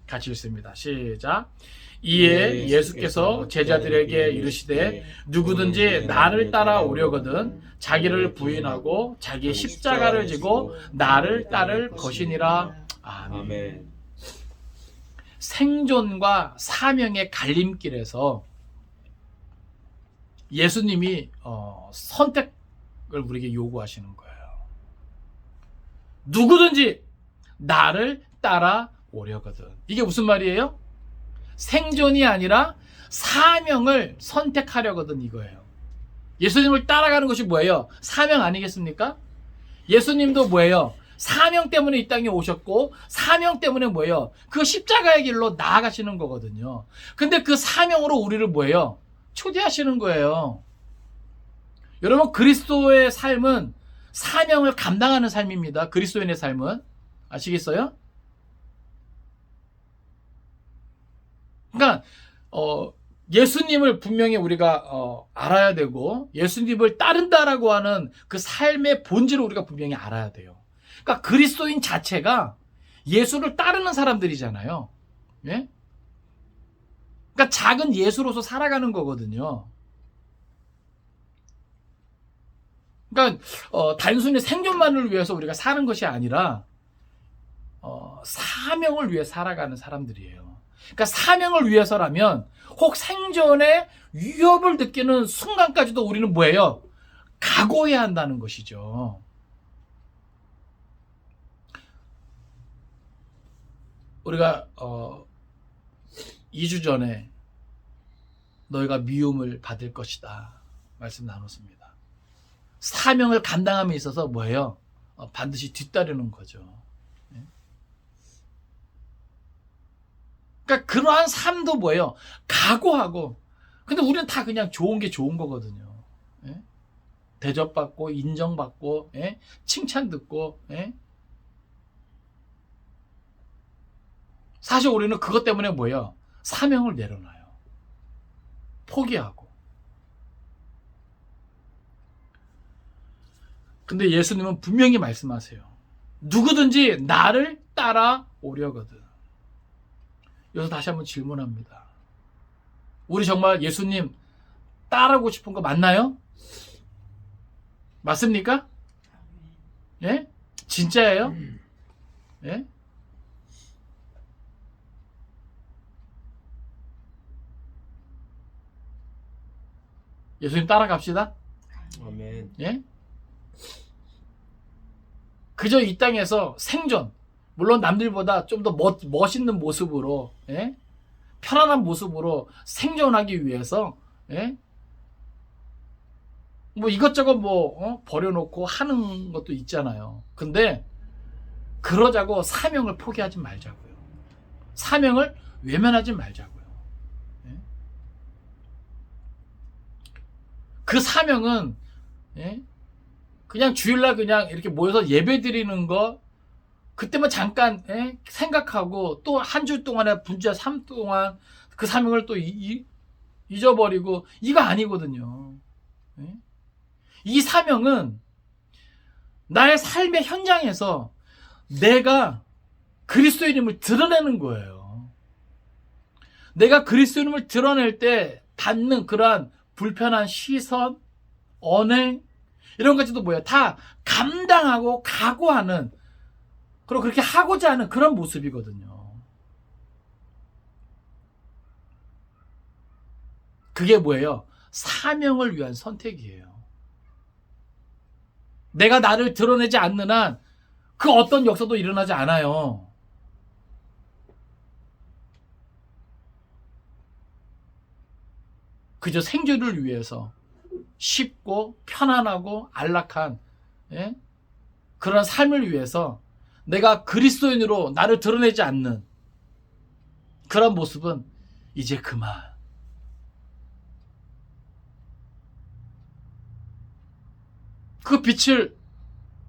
같이 읽습니다. 시작. 이에 예수께서 제자들에게 이르시되 누구든지 나를 따라오려거든 자기를 부인하고 자기 십자가를 지고 나를 따를 것이니라. 아멘. 생존과 사명의 갈림길에서 예수님이 선택을 우리에게 요구하시는 거예요. 누구든지 나를 따라오려거든. 이게 무슨 말이에요? 생존이 아니라 사명을 선택하려거든, 이거예요. 예수님을 따라가는 것이 뭐예요? 사명 아니겠습니까? 예수님도 뭐예요? 사명 때문에 이 땅에 오셨고 사명 때문에 뭐예요? 그 십자가의 길로 나아가시는 거거든요. 근데 그 사명으로 우리를 뭐예요? 초대하시는 거예요. 여러분, 그리스도의 삶은 사명을 감당하는 삶입니다. 그리스도인의 삶은. 아시겠어요? 그러니까 예수님을 분명히 우리가 알아야 되고 예수님을 따른다라고 하는 그 삶의 본질을 우리가 분명히 알아야 돼요. 그러니까 그리스도인 자체가 예수를 따르는 사람들이잖아요. 예? 그러니까 작은 예수로서 살아가는 거거든요. 그러니까 단순히 생존만을 위해서 우리가 사는 것이 아니라 사명을 위해 살아가는 사람들이에요. 그러니까 사명을 위해서라면 혹 생존의 위협을 느끼는 순간까지도 우리는 뭐예요? 각오해야 한다는 것이죠. 우리가 2주 전에 너희가 미움을 받을 것이다 말씀 나눴습니다. 사명을 감당함에 있어서 뭐예요? 반드시 뒤따르는 거죠. 그러니까 그러한 삶도 뭐예요? 각오하고. 근데 우리는 다 그냥 좋은 게 좋은 거거든요. 예? 대접받고 인정받고 예? 칭찬 듣고 예? 사실 우리는 그것 때문에 뭐예요? 사명을 내려놔요. 포기하고. 근데 예수님은 분명히 말씀하세요. 누구든지 나를 따라오려거든. 여기서 다시 한번 질문합니다. 우리 정말 예수님 따라오고 싶은 거 맞나요? 맞습니까? 예? 진짜예요? 예? 예수님 따라갑시다. 아멘. 예? 그저 이 땅에서 생존, 물론 남들보다 좀 더 멋있는 모습으로, 예? 편안한 모습으로 생존하기 위해서, 예? 뭐 이것저것 버려놓고 하는 것도 있잖아요. 근데 그러자고 사명을 포기하지 말자고요. 사명을 외면하지 말자고요. 예? 그 사명은 예? 그냥 주일날 그냥 이렇게 모여서 예배 드리는 거 그때만 잠깐 예? 생각하고 또 한 주 동안에 분주한 삶 동안 그 사명을 또 잊어버리고 이거 아니거든요. 예? 이 사명은 나의 삶의 현장에서 내가 그리스도인임을 드러내는 거예요. 내가 그리스도인임을 드러낼 때 받는 그러한 불편한 시선, 언행 이런 것들도 뭐야? 다 감당하고 각오하는 그리고 그렇게 하고자 하는 그런 모습이거든요. 그게 뭐예요? 사명을 위한 선택이에요. 내가 나를 드러내지 않는 한 그 어떤 역사도 일어나지 않아요. 그저 생존을 위해서 쉽고 편안하고 안락한 예? 그런 삶을 위해서 내가 그리스도인으로 나를 드러내지 않는 그런 모습은 이제 그만. 그 빛을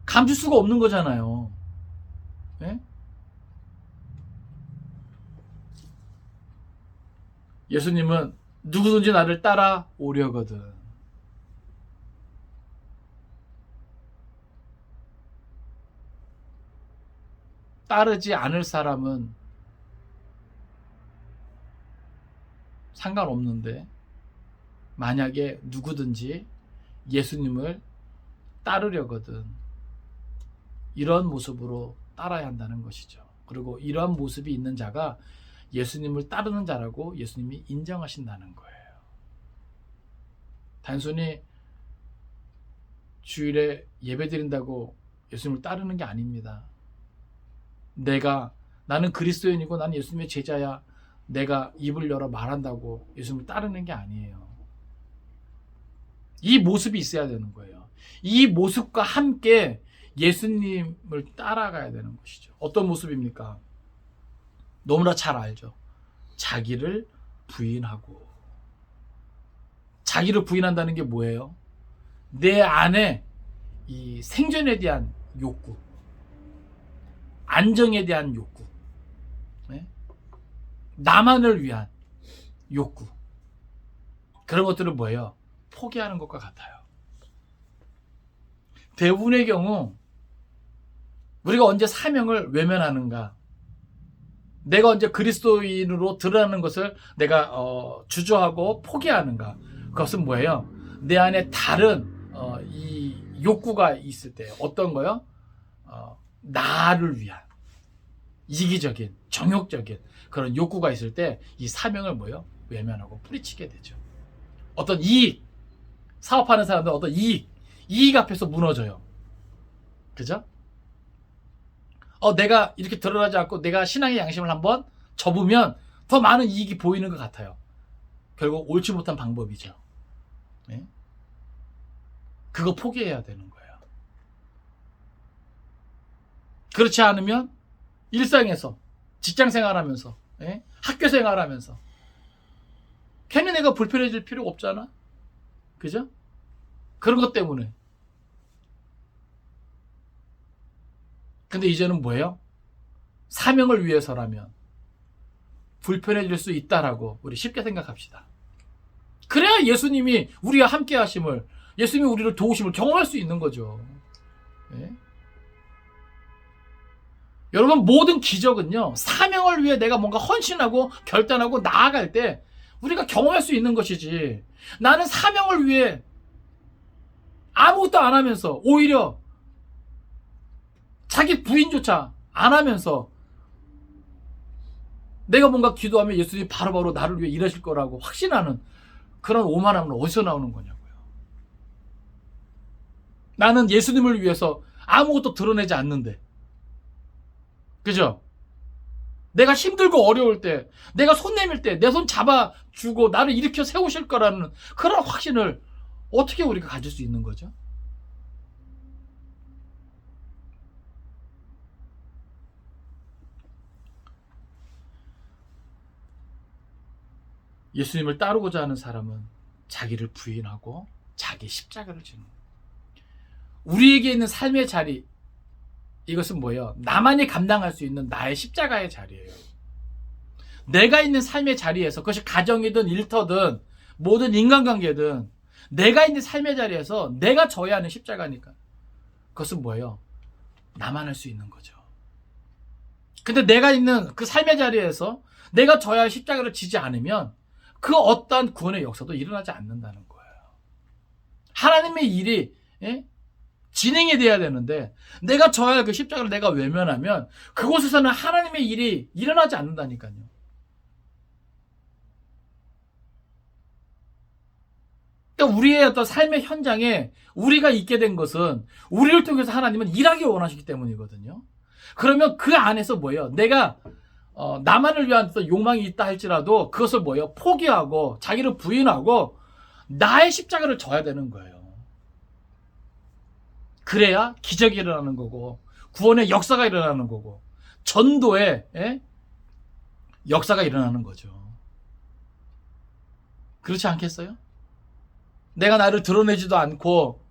감출 수가 없는 거잖아요. 예? 예수님은 누구든지 나를 따라오려거든. 따르지 않을 사람은 상관없는데 만약에 누구든지 예수님을 따르려거든 이런 모습으로 따라야 한다는 것이죠. 그리고 이러한 모습이 있는 자가 예수님을 따르는 자라고 예수님이 인정하신다는 거예요. 단순히 주일에 예배드린다고 예수님을 따르는 게 아닙니다. 나는 그리스도인이고 나는 예수님의 제자야. 내가 입을 열어 말한다고 예수님을 따르는 게 아니에요. 이 모습이 있어야 되는 거예요. 이 모습과 함께 예수님을 따라가야 되는 것이죠. 어떤 모습입니까? 너무나 잘 알죠. 자기를 부인하고. 자기를 부인한다는 게 뭐예요? 내 안에 이 생존에 대한 욕구, 안정에 대한 욕구, 네? 나만을 위한 욕구, 그런 것들은 뭐예요? 포기하는 것과 같아요. 대부분의 경우 우리가 언제 사명을 외면하는가? 내가 언제 그리스도인으로 드러나는 것을 내가 주저하고 포기하는가? 그것은 뭐예요? 내 안에 다른 이 욕구가 있을 때 어떤 거요? 나를 위한 이기적인 정욕적인 그런 욕구가 있을 때 이 사명을 뭐예요? 외면하고 뿌리치게 되죠. 어떤 이익, 사업하는 사람들 어떤 이익 앞에서 무너져요. 그죠? 내가 이렇게 드러나지 않고 내가 신앙의 양심을 한번 접으면 더 많은 이익이 보이는 것 같아요. 결국 옳지 못한 방법이죠. 네? 그거 포기해야 되는 거예요. 그렇지 않으면 일상에서 직장 생활하면서 학교 생활하면서 괜히 내가 불편해질 필요가 없잖아. 그죠? 그런 것 때문에. 근데 이제는 뭐예요? 사명을 위해서라면 불편해질 수 있다라고 우리 쉽게 생각합시다. 그래야 예수님이 우리와 함께 하심을, 예수님이 우리를 도우심을 경험할 수 있는 거죠. 예? 여러분, 모든 기적은요, 사명을 위해 내가 뭔가 헌신하고 결단하고 나아갈 때 우리가 경험할 수 있는 것이지, 나는 사명을 위해 아무것도 안 하면서 오히려 자기 부인조차 안 하면서 내가 뭔가 기도하면 예수님이 바로바로 나를 위해 일하실 거라고 확신하는 그런 오만함은 어디서 나오는 거냐고요. 나는 예수님을 위해서 아무것도 드러내지 않는데, 그죠? 내가 힘들고 어려울 때, 내가 손 내밀 때 내 손 잡아주고 나를 일으켜 세우실 거라는 그런 확신을 어떻게 우리가 가질 수 있는 거죠? 예수님을 따르고자 하는 사람은 자기를 부인하고 자기 십자가를 지는 거예요. 우리에게 있는 삶의 자리, 이것은 뭐예요? 나만이 감당할 수 있는 나의 십자가의 자리예요. 내가 있는 삶의 자리에서, 그것이 가정이든 일터든 모든 인간관계든 내가 있는 삶의 자리에서 내가 져야 하는 십자가니까. 그것은 뭐예요? 나만 할 수 있는 거죠. 근데 내가 있는 그 삶의 자리에서 내가 져야 할 십자가를 지지 않으면 그 어떠한 구원의 역사도 일어나지 않는다는 거예요. 하나님의 일이 진행이 돼야 되는데 내가 져야 할 그 십자가를 내가 외면하면 그곳에서는 하나님의 일이 일어나지 않는다니까요. 그러니까 우리의 어떤 삶의 현장에 우리가 있게 된 것은 우리를 통해서 하나님은 일하기 원하시기 때문이거든요. 그러면 그 안에서 뭐예요? 내가 나만을 위한 욕망이 있다 할지라도 그것을 뭐예요? 포기하고 자기를 부인하고 나의 십자가를 져야 되는 거예요. 그래야 기적이 일어나는 거고 구원의 역사가 일어나는 거고 전도의 역사가 일어나는 거죠. 그렇지 않겠어요? 내가 나를 드러내지도 않고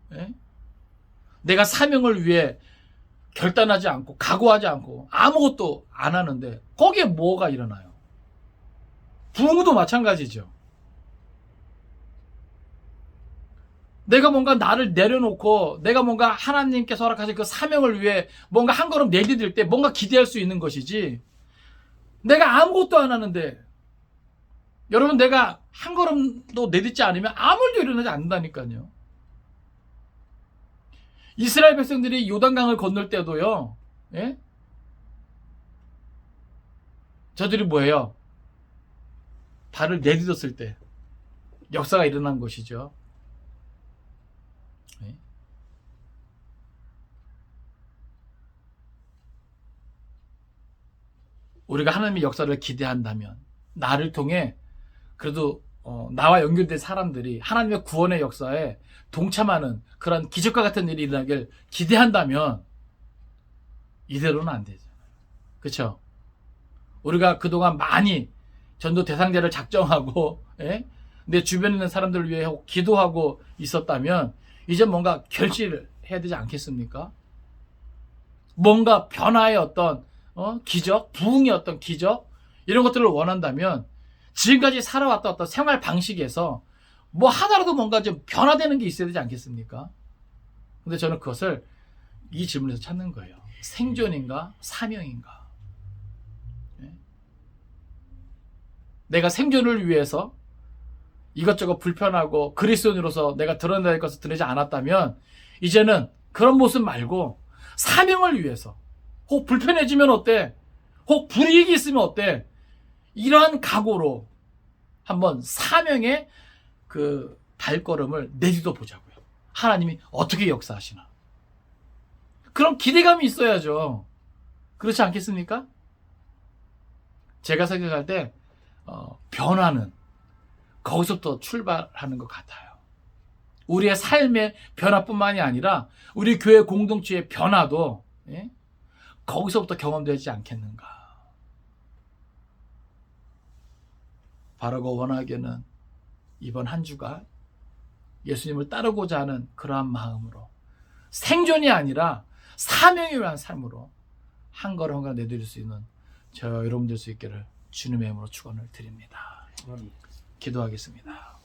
내가 사명을 위해 결단하지 않고 각오하지 않고 아무것도 안 하는데 거기에 뭐가 일어나요? 부흥도 마찬가지죠. 내가 뭔가 나를 내려놓고 내가 뭔가 하나님께서 허락하신 그 사명을 위해 뭔가 한 걸음 내디딜 때 뭔가 기대할 수 있는 것이지, 내가 아무것도 안 하는데, 여러분, 내가 한 걸음도 내딛지 않으면 아무 일도 일어나지 않는다니까요. 이스라엘 백성들이 요단강을 건널 때도요, 저들이 뭐예요? 발을 내딛었을 때 역사가 일어난 것이죠. 우리가 하나님의 역사를 기대한다면 나를 통해 그래도 나와 연결된 사람들이 하나님의 구원의 역사에 동참하는 그런 기적과 같은 일이 일어나길 기대한다면 이대로는 안 되잖아요. 그렇죠? 우리가 그동안 많이 전도 대상자를 작정하고 내 주변에 있는 사람들을 위해 기도하고 있었다면 이제 뭔가 결실을 해야 되지 않겠습니까? 뭔가 변화의 어떤 기적, 부흥의 어떤 기적, 이런 것들을 원한다면 지금까지 살아왔던 어떤 생활 방식에서 뭐 하나라도 뭔가 좀 변화되는 게 있어야 되지 않겠습니까? 근데 저는 그것을 이 질문에서 찾는 거예요. 생존인가 사명인가? 내가 생존을 위해서 이것저것 불편하고 그리스도인으로서 내가 드러내야 할 것을 드러내지 않았다면 이제는 그런 모습 말고 사명을 위해서, 혹 불편해지면 어때? 혹 불이익이 있으면 어때? 이러한 각오로 한번 사명의 그 발걸음을 내디뎌 보자고요. 하나님이 어떻게 역사하시나. 그런 기대감이 있어야죠. 그렇지 않겠습니까? 제가 생각할 때 변화는 거기서부터 출발하는 것 같아요. 우리의 삶의 변화뿐만이 아니라 우리 교회 공동체의 변화도 거기서부터 경험되지 않겠는가. 바라고 원하기에는 이번 한 주가 예수님을 따르고자 하는 그러한 마음으로 생존이 아니라 사명에 의한 삶으로 한 걸음 한 걸음 내드릴 수 있는 저 여러분들 수 있기를 주님의 이름으로 축원을 드립니다. 기도하겠습니다.